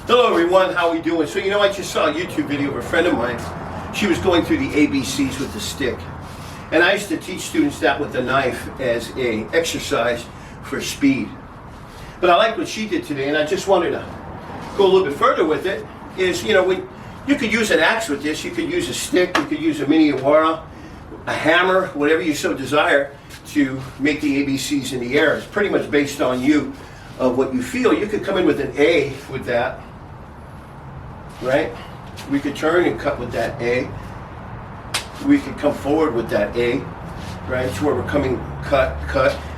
Hello everyone, how are we doing? So I just saw a YouTube video of a friend of mine. She was going through the ABCs with the stick. And I used to teach students that with the knife as a exercise for speed. But I like what she did today, and I just wanted to go a little bit further with it. You could use an axe with this, you could use a stick, you could use a mini awara, a hammer, whatever you so desire to make the ABCs in the air. It's pretty much based on you, of what you feel. You could come in with an A with that, right? We could turn and cut with that A. We could come forward with that A, right? To where we're coming, cut,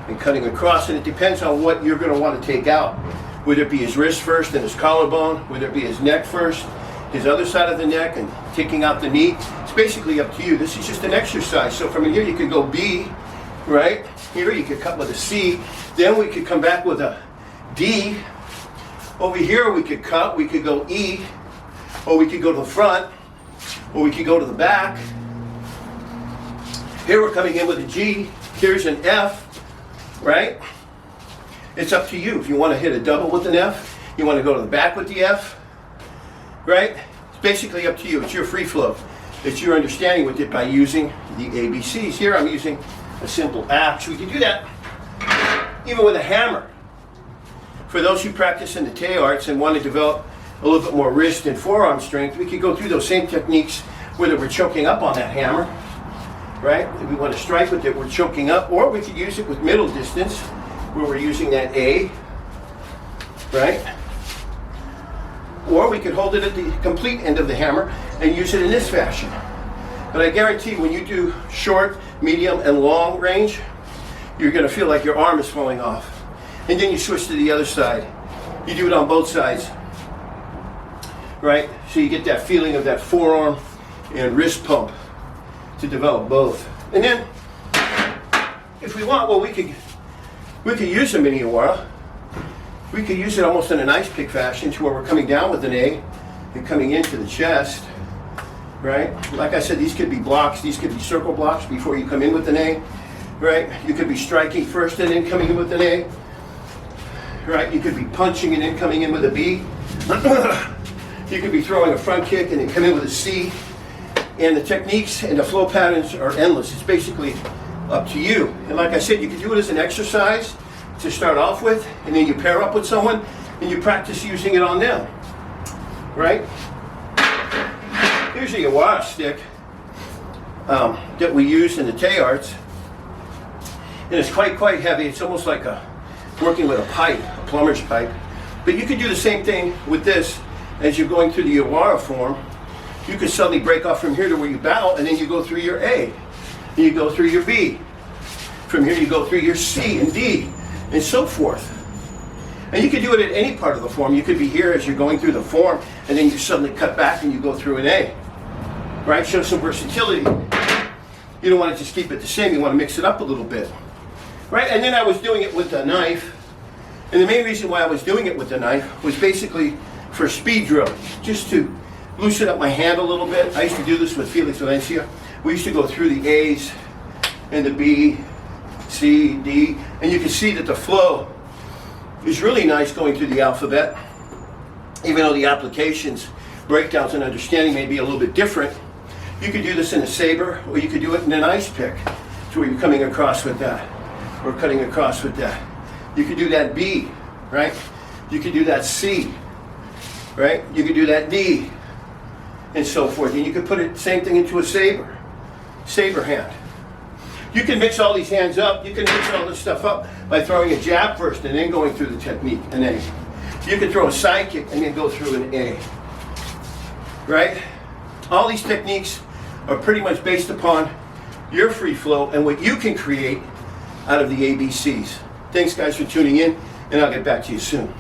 and cutting across, and it depends on what you're going to want to take out. Whether it be his wrist first and his collarbone, whether it be his neck first, his other side of the neck, and taking out the knee. It's basically up to you. This is just an exercise. So from here you could go B, right? Here you could cut with a C. Then we could come back with a D. Over here we could cut. We could go E, or we could go to the front, or we could go to the back. Here we're coming in with a G. Here's an F, right? It's up to you. If you want to hit a double with an F, you want to go to the back with the F, right? It's basically up to you. It's your free flow. It's your understanding with it by using the ABCs. Here I'm using a simple axe. We can do that even with a hammer. For those who practice in the Te arts and want to develop a little bit more wrist and forearm strength, we could go through those same techniques whether we're choking up on that hammer, right? If we want to strike with it, we're choking up, or we could use it with middle distance where we're using that A, right? Or we could hold it at the complete end of the hammer and use it in this fashion. But I guarantee when you do short, medium, and long range, you're going to feel like your arm is falling off. And then you switch to the other side. You do it on both sides, right? So you get that feeling of that forearm and wrist pump to develop both. And then, if we want, well, we could use a mini awara. We could use it almost in an ice pick fashion to where we're coming down with an A and coming into the chest, right? Like I said, these could be blocks. These could be circle blocks before you come in with an A, right? You could be striking first and then coming in with an A, right? You could be punching and then coming in with a B. You could be throwing a front kick and then come in with a C. And the techniques and the flow patterns are endless. It's basically up to you. And like I said, you can do it as an exercise to start off with, and then you pair up with someone and you practice using it on them, right? Here's the awara stick that we use in the Te arts, and it's quite heavy. It's almost like working with a pipe, a plumber's pipe. But you could do the same thing with this as you're going through the awara form. You could suddenly break off from here to where you bow, and then you go through your A, and you go through your B. From here you go through your C and D, and so forth. And you could do it at any part of the form. You could be here as you're going through the form, and then you suddenly cut back and you go through an A, right? Show some versatility. You don't want to just keep it the same. You want to mix it up a little bit, right? And then I was doing it with a knife, and the main reason why I was doing it with the knife was basically for speed drill, just to loosen up my hand a little bit. I used to do this with Felix Valencia. We used to go through the A's and the B, C, D, and you can see that the flow is really nice going through the alphabet. Even though the applications, breakdowns, and understanding may be a little bit different, you could do this in a saber, or you could do it in an ice pick, to where you're coming across with that, or cutting across with that. You could do that B, right? You could do that C, right? You could do that D, and so forth. And you could put it, same thing, into a saber hand. You can mix all these hands up. You can mix all this stuff up by throwing a jab first and then going through the technique, an A. You can throw a side kick and then go through an A, right? All these techniques are pretty much based upon your free flow and what you can create out of the ABCs. Thanks guys for tuning in, and I'll get back to you soon.